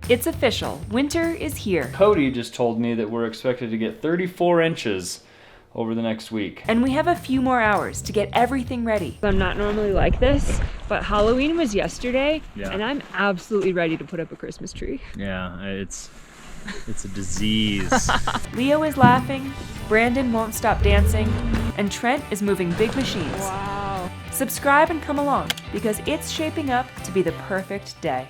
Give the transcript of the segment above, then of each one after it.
It's official, winter is here. Cody just told me that we're expected to get 34 inches over the next week. And we have a few more hours to get everything ready. I'm not normally like this, but Halloween was yesterday, and I'm absolutely ready to put up a Christmas tree. Yeah, it's a disease. Leo is laughing, Brandon won't stop dancing, and Trent is moving big machines. Wow. Subscribe and come along, because it's shaping up to be the perfect day.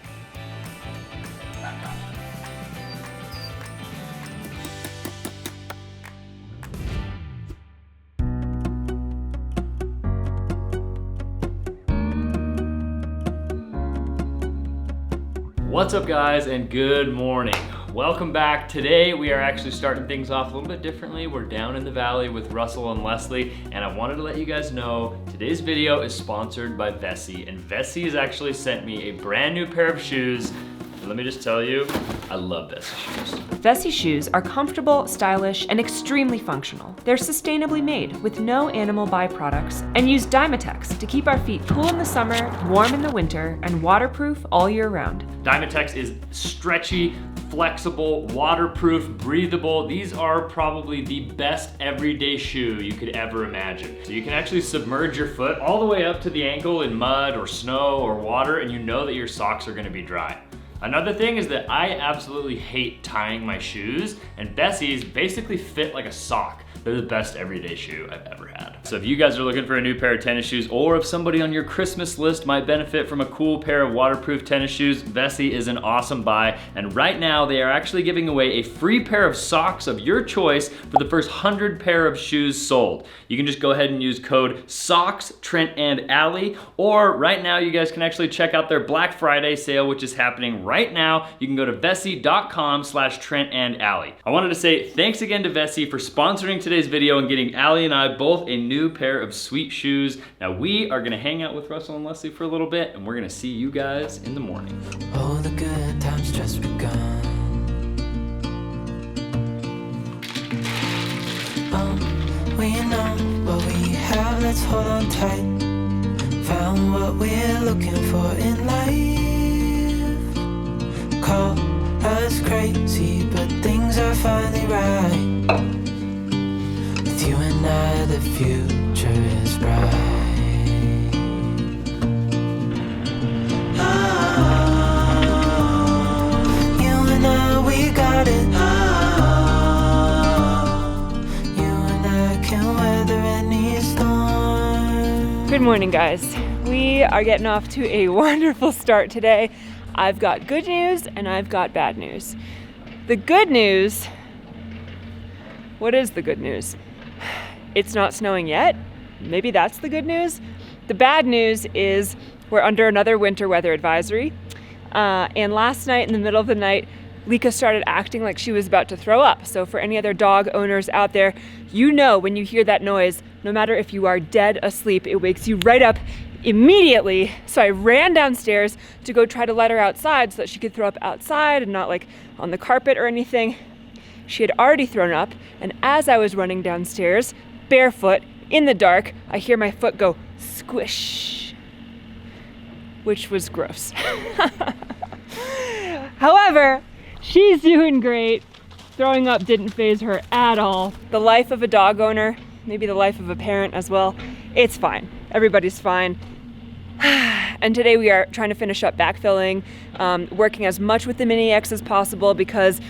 What's up, guys, and good morning. Welcome back. Today we are actually starting things off a little bit differently. We're down in the valley with Russell and Leslie, and I wanted to let you guys know today's video is sponsored by Vessi, and Vessi has actually sent me a brand new pair of shoes. And let me just tell you, I love Vessi shoes. Vessi shoes are comfortable, stylish, and extremely functional. They're sustainably made with no animal byproducts and use Dymatex to keep our feet cool in the summer, warm in the winter, and waterproof all year round. Dymatex is stretchy, flexible, waterproof, breathable. These are probably the best everyday shoe you could ever imagine. So you can actually submerge your foot all the way up to the ankle in mud or snow or water, and you know that your socks are gonna be dry. Another thing is that I absolutely hate tying my shoes, and Vessi's basically fit like a sock. They're the best everyday shoe I've ever had. So if you guys are looking for a new pair of tennis shoes, or if somebody on your Christmas list might benefit from a cool pair of waterproof tennis shoes, Vessi is an awesome buy. And right now they are actually giving away a free pair of socks of your choice for the first 100 pair of shoes sold. You can just go ahead and use code SOCKS, Trent and Allie, or right now you guys can actually check out their Black Friday sale, which is happening right now. You can go to vessi.com/Trent and Allie. I wanted to say thanks again to Vessi for sponsoring today's video and getting Allie and I both a new pair of sweet shoes. Now we are gonna hang out with Russell and Leslie for a little bit, and we're gonna see you guys in the morning. All the good times just begun. We know what we have, let's hold on tight. Found what we're looking for in life. Call us crazy, but things are finally right. With you and I, the future is bright. Oh, you and I, we got it. Oh, you and I can weather any storm. Good morning, guys. We are getting off to a wonderful start today. I've got good news and I've got bad news. The good news, what is the good news? It's not snowing yet. Maybe that's the good news. The bad news is we're under another winter weather advisory. And last night in the middle of the night, Lika started acting like she was about to throw up. So for any other dog owners out there, you know when you hear that noise, no matter if you are dead asleep, it wakes you right up immediately. So I ran downstairs to go try to let her outside so that she could throw up outside and not like on the carpet or anything. She had already thrown up, and as I was running downstairs, barefoot, in the dark, I hear my foot go squish, which was gross. However, she's doing great. Throwing up didn't faze her at all. The life of a dog owner, maybe the life of a parent as well, it's fine. Everybody's fine. And today we are trying to finish up backfilling, working as much with the Mini X as possible because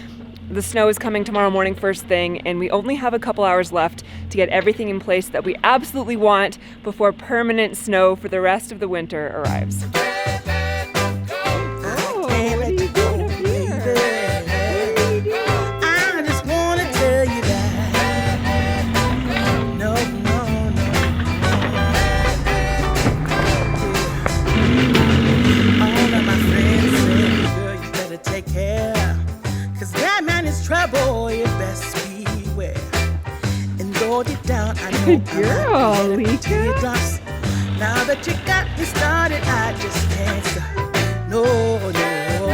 the snow is coming tomorrow morning first thing, and we only have a couple hours left to get everything in place that we absolutely want before permanent snow for the rest of the winter arrives. Trouble, you best beware. And go deep down, I know. Good girl, Lika. Now that you got me started, I just can't stop. No, no.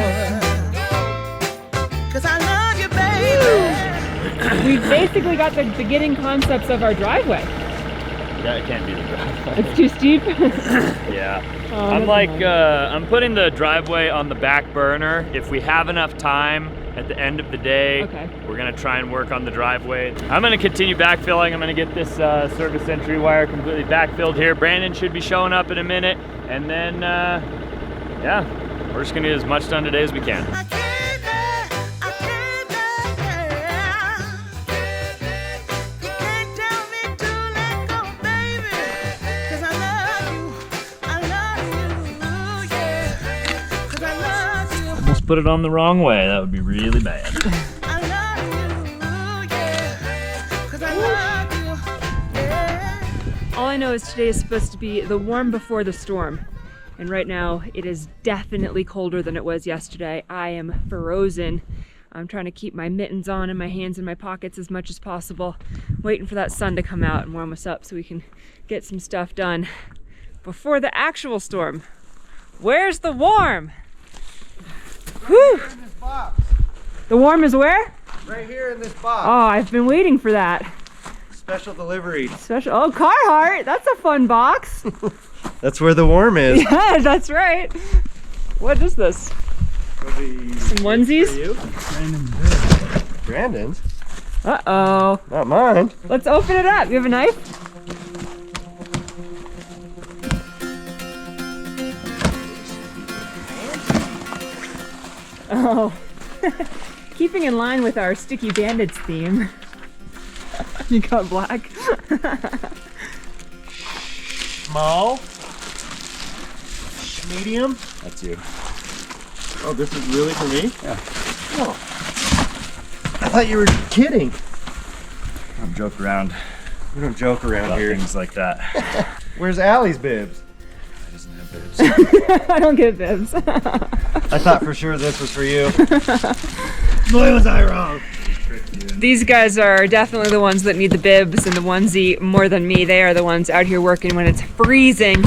'Cause I love you, baby. We've basically got the beginning concepts of our driveway. That can't be the driveway. It's too steep? Yeah. Oh, I'm never like, mind. I'm putting the driveway on the back burner. If we have enough time at the end of the day, Okay. we're gonna try and work on the driveway. I'm gonna continue backfilling. I'm gonna get this service entry wire completely backfilled here. Brandon should be showing up in a minute. And then, yeah, we're just gonna get as much done today as we can. I can't bear. You can't tell me to let go, baby. 'Cause I love you, yeah. 'Cause I love you, Almost put it on the wrong way. That would be really bad. I love you, yeah. 'Cause I love you, yeah. All I know is today is supposed to be the warm before the storm. And right now it is definitely colder than it was yesterday. I am frozen. I'm trying to keep my mittens on and my hands in my pockets as much as possible, waiting for that sun to come out and warm us up so we can get some stuff done before the actual storm. Where's the warm? Whew. In this box. The warm is where? Right here in this box. Oh, I've been waiting for that. Special delivery. Special, oh, Carhartt, that's a fun box. That's where the worm is. Yeah, that's right. What is this? Some onesies? Brandon's? Uh-oh. Not mine. Let's open it up. You have a knife? Oh. Keeping in line with our Sticky Bandits theme. You got black? Small. Medium. That's you. Oh, this is really for me? Yeah. Oh. I thought you were kidding. I'm joke around We don't joke around about here. things like that. Where's Allie's bibs? He doesn't have boobs. I don't get bibs. I thought for sure this was for you. Boy, was I wrong. These guys are definitely the ones that need the bibs and the onesie more than me. They are the ones out here working when it's freezing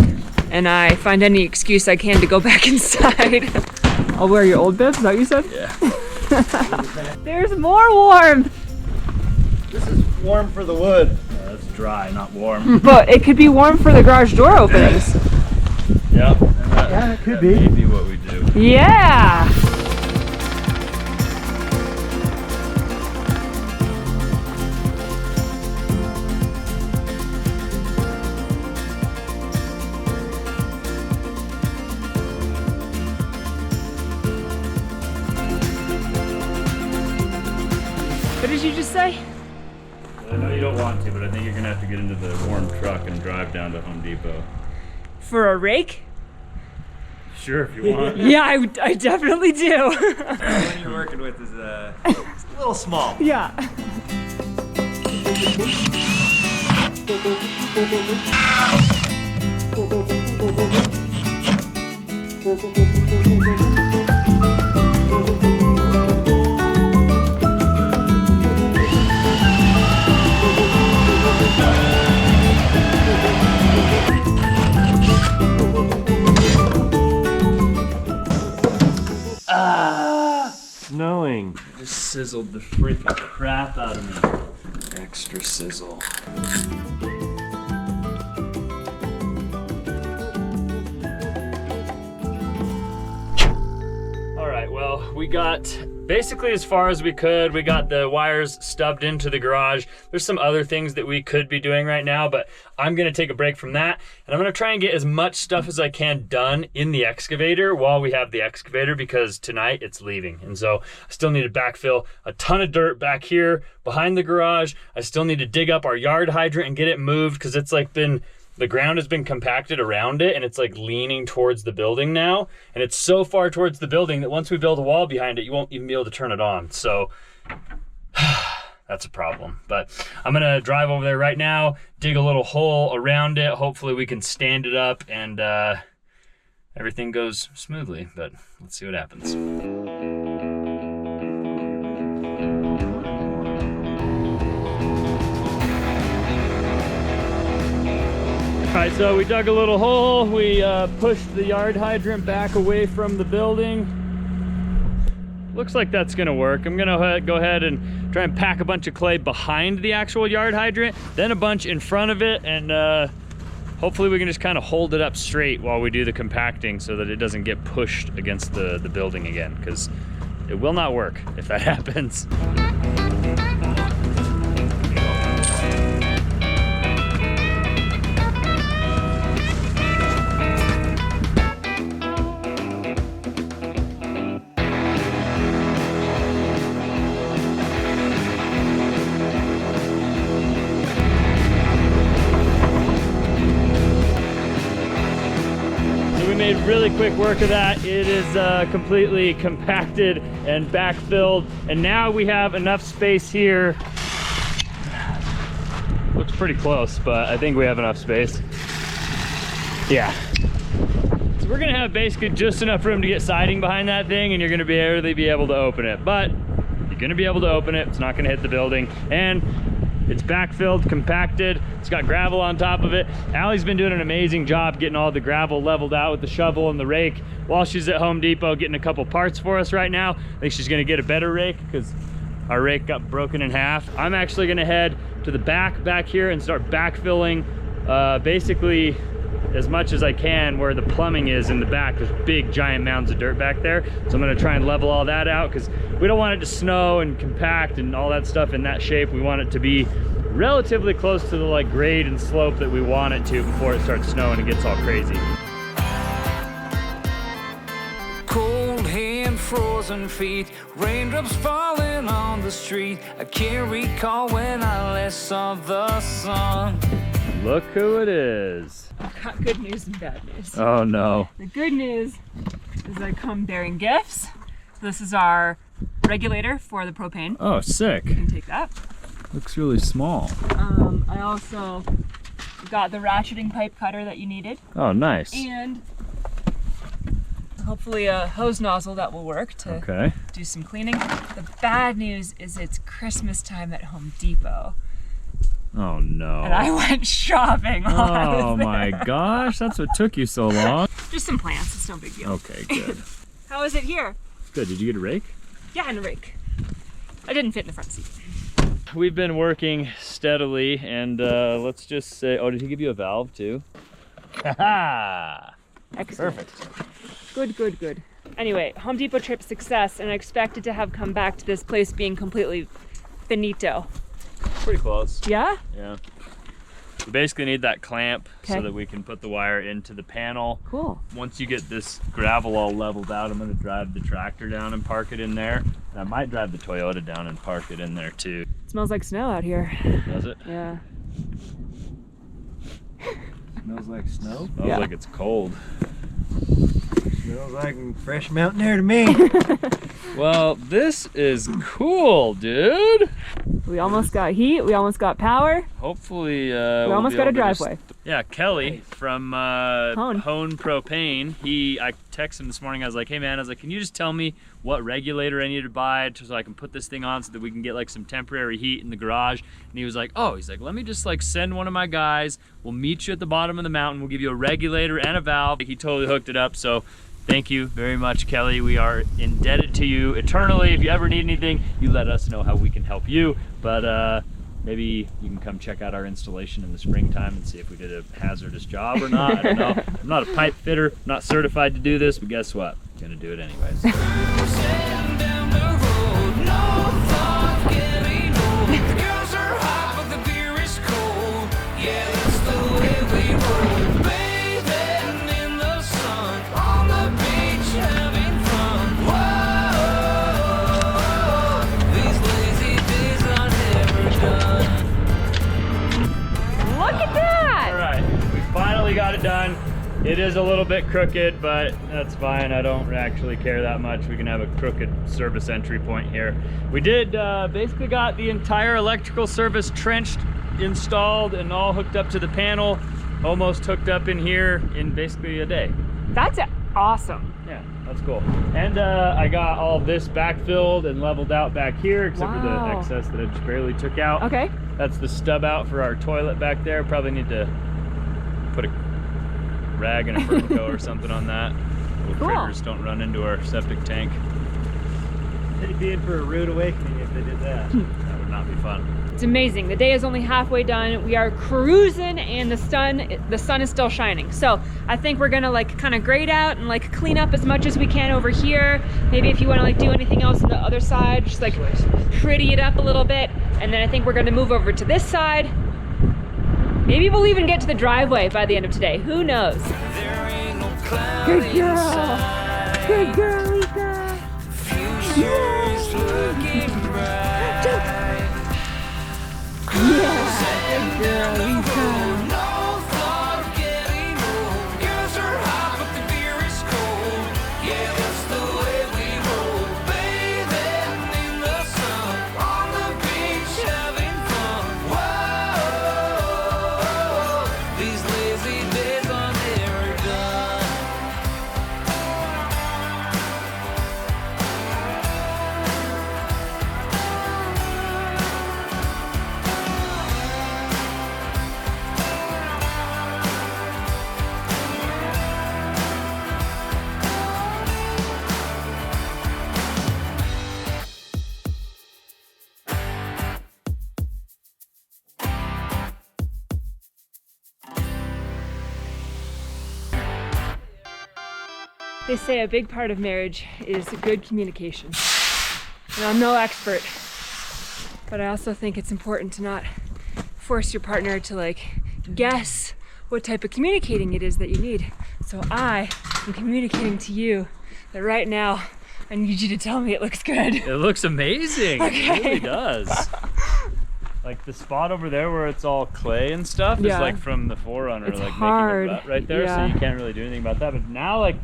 and I find any excuse I can to go back inside. I'll wear your old bibs, is that what you said? Yeah. There's more warmth, This is warm for the wood. That's dry, not warm. but it could be warm for the garage door openings. Yep. Yeah, it could be. That may be what we do. Yeah. What did you just say? I know you don't want to, but I think you're gonna have to get into the warm truck and drive down to Home Depot. For a rake? Sure, if you want. Yeah, I definitely do. The one you're working with is a little small. Yeah. Snowing. Just sizzled the freaking crap out of me. Extra sizzle. All right, well, we got basically as far as we could. We got the wires stubbed into the garage. There's some other things that we could be doing right now, but I'm gonna take a break from that, and I'm gonna try and get as much stuff as I can done in the excavator while we have the excavator, because tonight it's leaving. And so I still need to backfill a ton of dirt back here behind the garage. I still need to dig up our yard hydrant and get it moved, because it's like the ground has been compacted around it and it's like leaning towards the building now. And it's so far towards the building that once we build a wall behind it, you won't even be able to turn it on. So that's a problem. But I'm gonna drive over there right now, dig a little hole around it. Hopefully we can stand it up and everything goes smoothly, but let's see what happens. All right, so we dug a little hole. We pushed the yard hydrant back away from the building. Looks like that's gonna work. I'm gonna go ahead and try and pack a bunch of clay behind the actual yard hydrant, then a bunch in front of it, and hopefully we can just kind of hold it up straight while we do the compacting so that it doesn't get pushed against the building again, because it will not work if that happens. Made really quick work of that. It is completely compacted and backfilled, and now we have enough space here. Looks pretty close, but I think we have enough space. Yeah. So we're gonna have basically just enough room to get siding behind that thing, and you're gonna barely be able to open it, but you're gonna be able to open it. It's not gonna hit the building, and it's backfilled, compacted. It's got gravel on top of it. Allie's been doing an amazing job getting all the gravel leveled out with the shovel and the rake while she's at Home Depot getting a couple parts for us right now. I think she's gonna get a better rake because our rake got broken in half. I'm actually gonna head to the back here and start backfilling basically as much as I can where the plumbing is in the back. There's big giant mounds of dirt back there. So I'm gonna try and level all that out because we don't want it to snow and compact and all that stuff in that shape. We want it to be relatively close to the like grade and slope that we want it to before it starts snowing and gets all crazy. Cold hand, frozen feet, raindrops falling on the street. I can't recall when I last saw the sun. Look who it is. I've got good news and bad news. Oh no. The good news is I come bearing gifts. So this is our regulator for the propane. Oh, sick. You can take that. Looks really small. I also got the ratcheting pipe cutter that you needed. Oh, nice. And hopefully a hose nozzle that will work to do some cleaning. The bad news is it's Christmas time at Home Depot. Oh no. And I went shopping while I was there. Oh my gosh, that's what took you so long. Just some plants, it's no big deal. Okay, good. How is it here? Good, did you get a rake? Yeah, and a rake. I didn't fit in the front seat. We've been working steadily, and let's just say, oh, did he give you a valve too? Haha! Excellent. Perfect. Good, good, good. Anyway, Home Depot trip success, and I expected to have come back to this place being completely finito. Pretty close. Yeah? Yeah. We basically need that clamp so Okay. that we can put the wire into the panel. Cool. Once you get this gravel all leveled out, I'm gonna drive the tractor down and park it in there. And I might drive the Toyota down and park it in there too. It smells like snow out here. Does it? Yeah. Smells like snow. Smells Yeah. like it's cold. Smells like fresh mountain air to me. Well, this is cool, dude. We almost got heat, we almost got power. Hopefully, We we'll almost be got a able to just- driveway. Yeah, Kelly from Hone. Hone Propane. I texted him this morning. I was like, hey man, can you just tell me what regulator I need to buy so I can put this thing on so that we can get like some temporary heat in the garage? And he was like, let me just like send one of my guys. We'll meet you at the bottom of the mountain. We'll give you a regulator and a valve. He totally hooked it up. So thank you very much, Kelly. We are indebted to you eternally. If you ever need anything, you let us know how we can help you. But maybe you can come check out our installation in the springtime and see if we did a hazardous job or not. I don't know. I'm not a pipe fitter, I'm not certified to do this, but guess what? I'm gonna do it anyways. Sailing down the road, no thought of getting old. The girls are hot, but the beer is cold. Yeah, that's the way we roll. Bathing in the sun, on the beach, having fun. Whoa, these lazy days are never done. Look at that! All right, we finally got it done. It is a little bit crooked, but that's fine. I don't actually care that much. We can have a crooked service entry point here. We did basically got the entire electrical service trenched, installed, and all hooked up to the panel. Almost hooked up in here in basically a day. That's awesome. Yeah, that's cool. And I got all this backfilled and leveled out back here, except for the Wow. excess that I just barely took out. Okay. That's the stub out for our toilet back there. Probably need to put a rag and a Fernco or something on that. Little Cool. critters don't run into our septic tank. be in for a rude awakening if they did that. That would not be fun. It's amazing. The day is only halfway done. We are cruising and the sun is still shining. So I think we're gonna like kind of grade out and like clean up as much as we can over here. Maybe if you want to like do anything else on the other side, just like pretty it up a little bit. And then I think we're gonna move over to this side. Maybe we'll even get to the driveway by the end of today. Who knows? There ain't no cloud Good girl. inside. Good girl, Lisa. Future's looking bright. Yeah. Good girl, Lisa. No thought of getting old. Girls are hot, but the beer is cold. Yeah, that's the way we roll. Bathing in the sun, on the beach having fun. Whoa, these lazy days are never done. They say a big part of marriage is good communication. And I'm no expert, but I also think it's important to not force your partner to like guess what type of communicating it is that you need. So I am communicating to you that right now I need you to tell me it looks good. It looks amazing. Okay. It really does. Like the spot over there where it's all clay and stuff Yeah. is like from the Forerunner, It's like hard. making a rut right there, Yeah. so you can't really do anything about that. But now, like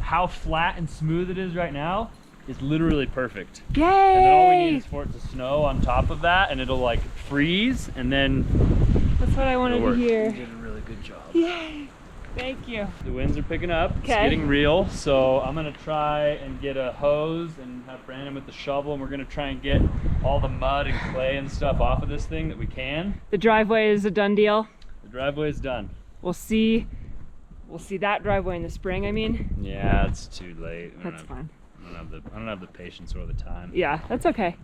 how flat and smooth it is right now is literally perfect. Yay! And then all we need is for it to snow on top of that, and it'll like freeze, and then That's what I wanted it'll to work. hear. You did a really good job. Yay! Thank you. The winds are picking up. It's Okay. getting real. So I'm gonna try and get a hose and have Brandon with the shovel, and we're gonna try and get all the mud and clay and stuff off of this thing that we can. The driveway is a done deal. The driveway is done. We'll see that driveway in the spring, I mean. Yeah, it's too late. That's fine. I don't have the patience or the time. Yeah, that's okay.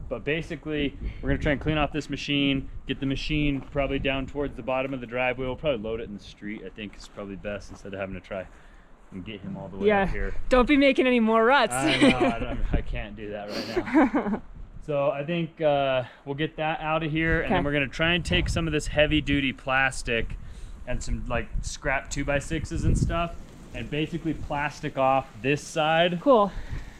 But basically, we're gonna try and clean off this machine, get the machine probably down towards the bottom of the driveway. We'll probably load it in the street, I think is probably best, instead of having to try and get him all the way Yeah. up here. Don't be making any more ruts. I know, I can't do that right now. So I think we'll get that out of here, and then Okay. we're gonna try and take some of this heavy duty plastic and some like scrap 2x6s and stuff, and basically plastic off this side Cool.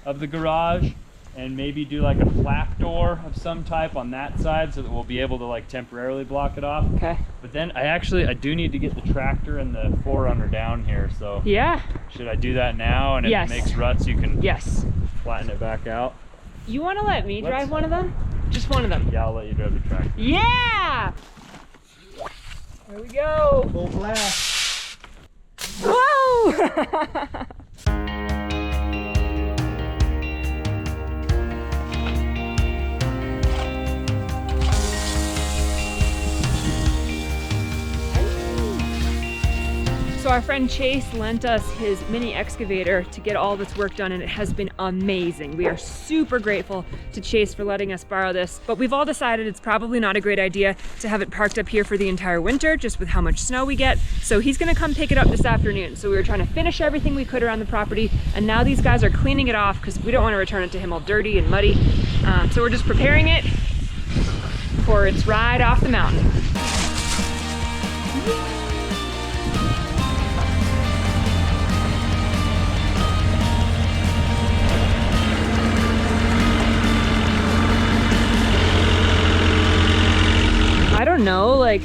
of the garage, and maybe do like a flap door of some type on that side so that we'll be able to like temporarily block it off. Okay. But then I do need to get the tractor and the Forerunner down here, so Yeah. should I do that now? And if Yes. it makes ruts, you can Yes. flatten it back out. You want to let me Let's- drive one of them? Just one of them. Yeah, I'll let you drive the tractor. Yeah! There we go. Full blast. Whoa! So our friend Chase lent us his mini excavator to get all this work done, and it has been amazing. We are super grateful to Chase for letting us borrow this, but we've all decided it's probably not a great idea to have it parked up here for the entire winter, just with how much snow we get. So he's gonna come pick it up this afternoon. So we were trying to finish everything we could around the property, and now these guys are cleaning it off because we don't want to return it to him all dirty and muddy. So we're just preparing it for its ride off the mountain. I don't know like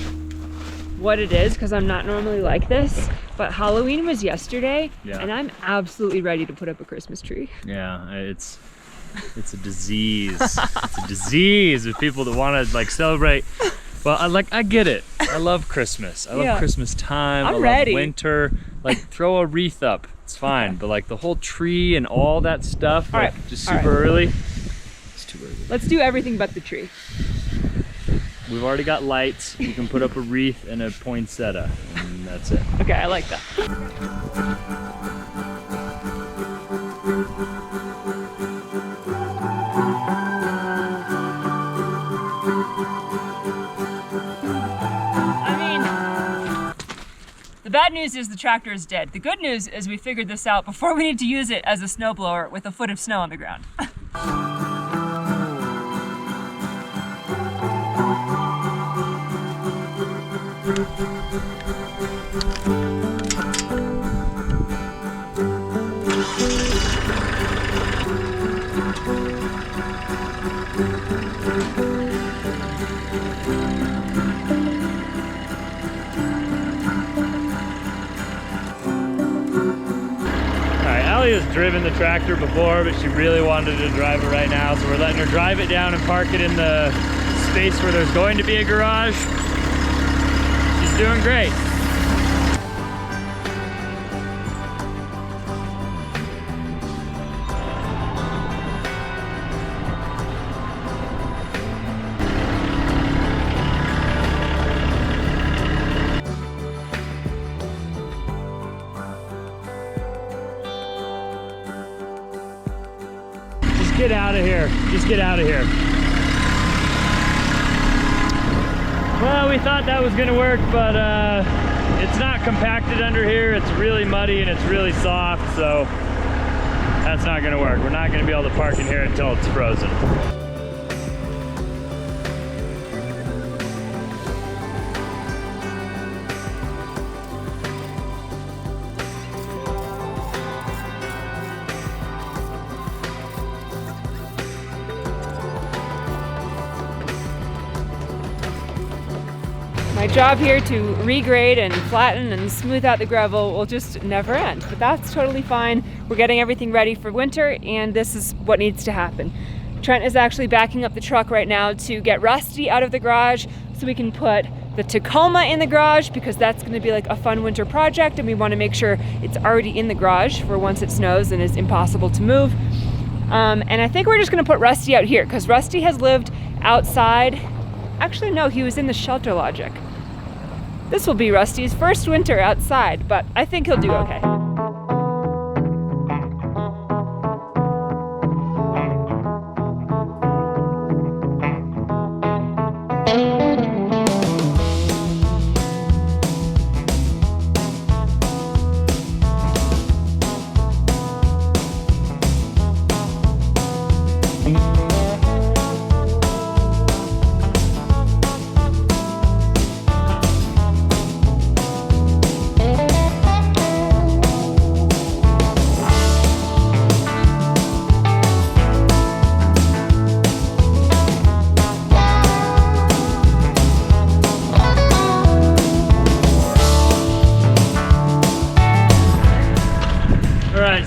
what it is because I'm not normally like this, but Halloween was yesterday, Yeah. and I'm absolutely ready to put up a Christmas tree. Yeah, it's a disease. It's a disease with people that want to like celebrate. Well, I get it. I love Christmas. I love Yeah. Christmas time. I'm I love ready. winter. Like throw a wreath up. It's fine. But like the whole tree and all that stuff, All like right. just All right. super early. It's too early. Let's do everything but the tree. We've already got lights. You can put up a wreath and a poinsettia, and that's it. Okay, I like that. bad news is the tractor is dead. The good news is we figured this out before we need to use it as a snowblower with a foot of snow on the ground. Allie has driven the tractor before, but she really wanted to drive it right now, so we're letting her drive it down and park it in the space where there's going to be a garage. She's doing great. Get out of here. Just get out of here. Well, we thought that was gonna work, but it's not compacted under here. It's really muddy and it's really soft, so that's not gonna work. We're not gonna be able to park in here until it's frozen. My job here to regrade and flatten and smooth out the gravel will just never end, but that's totally fine. We're getting everything ready for winter, and this is what needs to happen. Trent is actually backing up the truck right now to get Rusty out of the garage so we can put the Tacoma in the garage, because that's going to be like a fun winter project, and we want to make sure it's already in the garage for once it snows and is impossible to move. And I think we're just going to put Rusty out here because Rusty has lived outside. Actually, no, he was in the shelter logic. This will be Rusty's first winter outside, but I think he'll do okay.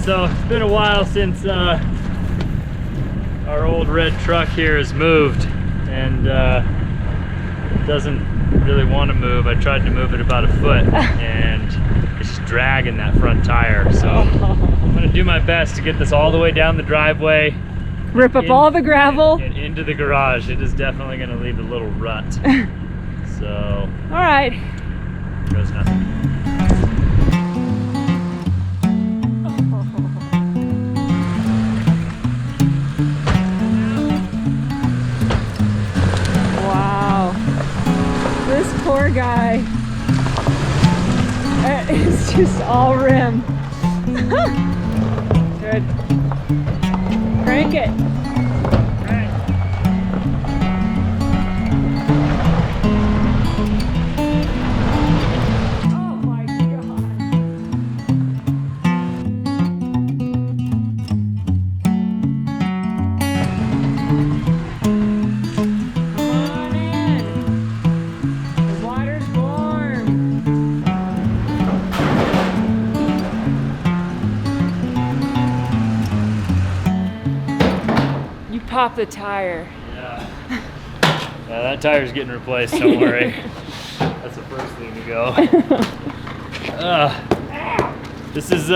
So it's been a while since our old red truck here has moved, and it doesn't really want to move. I tried to move it about a foot and it's just dragging that front tire. So I'm gonna do my best to get this all the way down the driveway, Rip up all the gravel and into the garage. It is definitely gonna leave a little rut. So all right, here goes nothing. This poor guy is just all rim. Good. Crank it. Oh my God. Pop the tire. Yeah, that tire's getting replaced, don't worry. That's the first thing to go. This is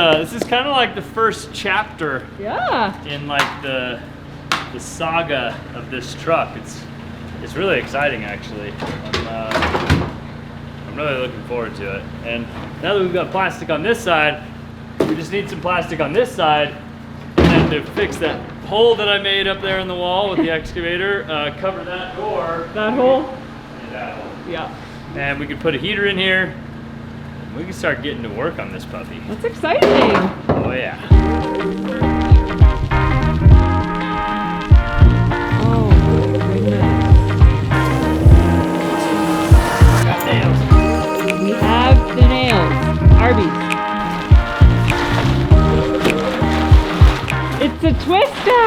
kind of like the first chapter. Yeah. In like the saga of this truck. It's really exciting, actually. I'm really looking forward to it. And now that we've got plastic on this side, we just need some plastic on this side, and then to fix that hole that I made up there in the wall with the excavator, cover that door. That hole? And that hole. Yeah. And we could put a heater in here, We can start getting to work on this puppy. That's exciting. Oh yeah. Oh, goodness. Got nails. We have the nails. Arby's. It's a twister.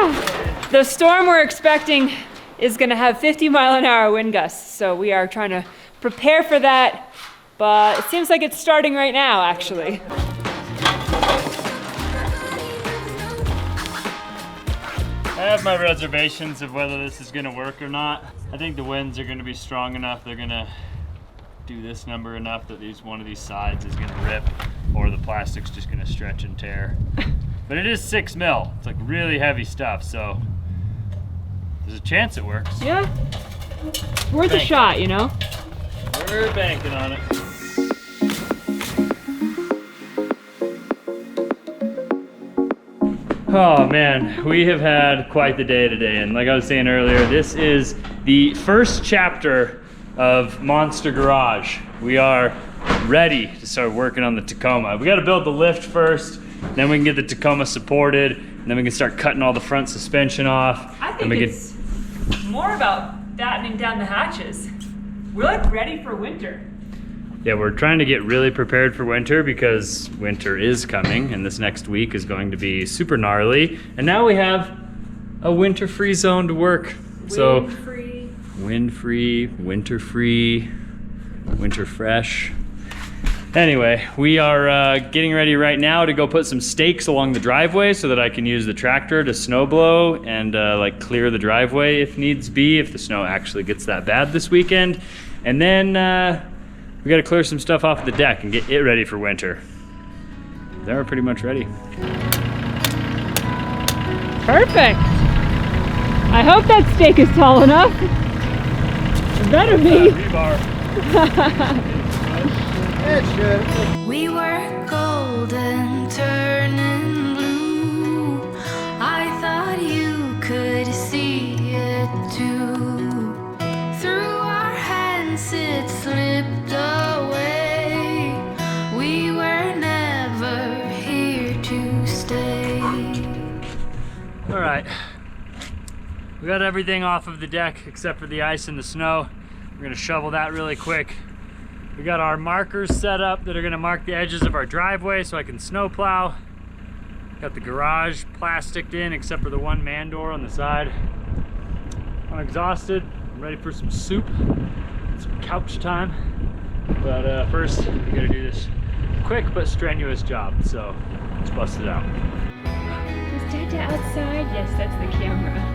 The storm we're expecting is going to have 50-mile-an-hour wind gusts, so we are trying to prepare for that, but it seems like it's starting right now, actually. I have my reservations of whether this is gonna work or not. I think the winds are gonna be strong enough, they're gonna do this number enough that one of these sides is gonna rip, or the plastic's just gonna stretch and tear. But it is 6 mil. It's like really heavy stuff, so there's a chance it works. Yeah. Worth a shot, you know? We're banking on it. Oh man, we have had quite the day today, and like I was saying earlier, this is the first chapter of Monster Garage. We are ready to start working on the Tacoma. We got to build the lift first, then we can get the Tacoma supported, and then we can start cutting all the front suspension off. I think it's more about battening down the hatches. We're like ready for winter. Yeah, we're trying to get really prepared for winter because winter is coming, and this next week is going to be super gnarly. And now we have a winter-free zone to work. Wind-free. Wind-free, winter-free, winter-fresh. Anyway, we are getting ready right now to go put some stakes along the driveway so that I can use the tractor to snow blow and like clear the driveway if needs be, if the snow actually gets that bad this weekend. And then we gotta clear some stuff off the deck and get it ready for winter. Then we're pretty much ready. Perfect. I hope that stake is tall enough. It better be. Rebar. It should. We were golden, turning blue. I thought you could see it too. Through our hands it slipped away. We were never here to stay. All right. We got everything off of the deck except for the ice and the snow. We're gonna shovel that really quick. We got our markers set up that are gonna mark the edges of our driveway so I can snow plow. Got the garage plasticed in except for the one man door on the side. I'm exhausted. I'm ready for some soup, some couch time. But first, we gotta do this quick but strenuous job, so let's bust it out. Is Dada outside? Yes, that's the camera.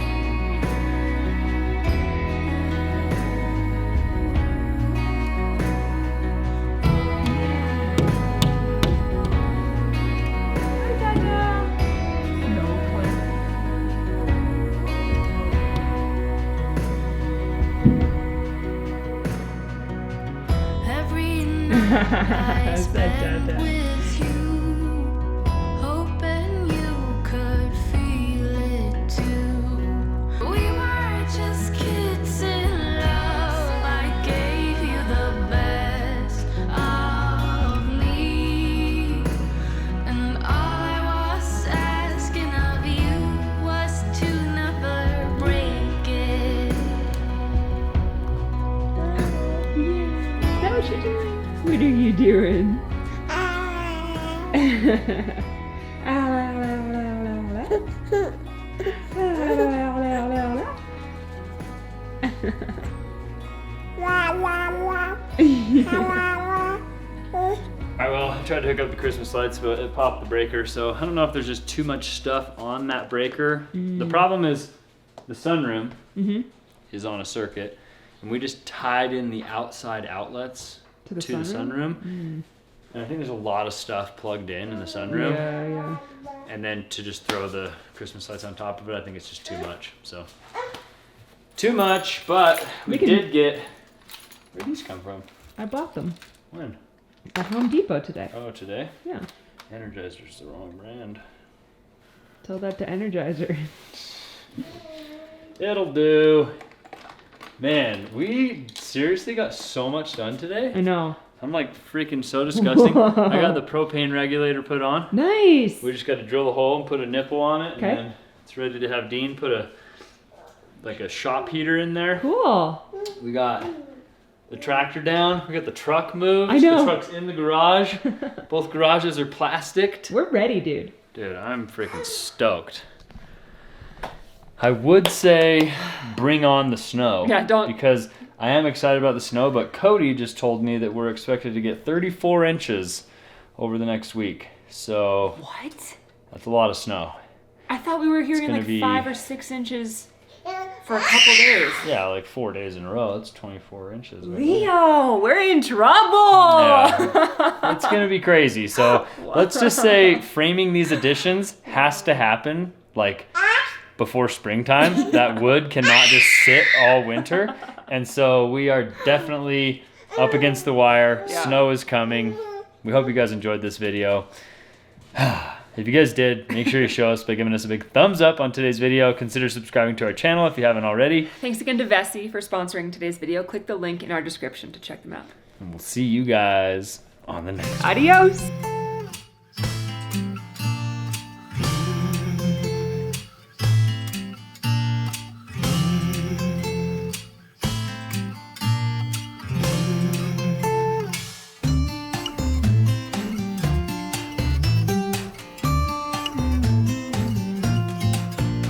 I spent with you, hoping you could feel it too. We were just kids in love. I gave you the best of me, and all I was asking of you was to never break it. Is that what you're doing? What are you doing? Alright, well, I tried to hook up the Christmas lights, but it popped the breaker, so I don't know if there's just too much stuff on that breaker. The problem is the sunroom is on a circuit, and we just tied in the outside outlets to the sunroom. And I think there's a lot of stuff plugged in the sunroom. Yeah. And then to just throw the Christmas lights on top of it, I think it's just too much. So, too much, but we did get... Where'd these come from? I bought them When? at Home Depot today. Oh, today? Yeah. Energizer's the wrong brand. Tell that to Energizer. It'll do. Man, we seriously got so much done today. I know. I'm like freaking so disgusting. I got the propane regulator put on. Nice. We just got to drill a hole and put a nipple on it, Okay. and then it's ready to have Dean put a shop heater in there. Cool. We got the tractor down. We got the truck moved. I know. The truck's in the garage. Both garages are plasticked. We're ready, dude. Dude, I'm freaking stoked. I would say bring on the snow. Yeah, don't- Because I am excited about the snow, but Cody just told me that we're expected to get 34 inches over the next week. So What? that's a lot of snow. I thought we were hearing gonna like be- 5 or 6 inches for a couple days. Yeah, like 4 days in a row. That's 24 inches. Right? Leo, we're in trouble. Yeah. It's gonna be crazy. So let's just say framing these additions has to happen like before springtime. That wood cannot just sit all winter. And so we are definitely up against the wire. Yeah. Snow is coming. We hope you guys enjoyed this video. If you guys did, make sure you show us by giving us a big thumbs up on today's video. Consider subscribing to our channel if you haven't already. Thanks again to Vessi for sponsoring today's video. Click the link in our description to check them out. And we'll see you guys on the next one. Adios.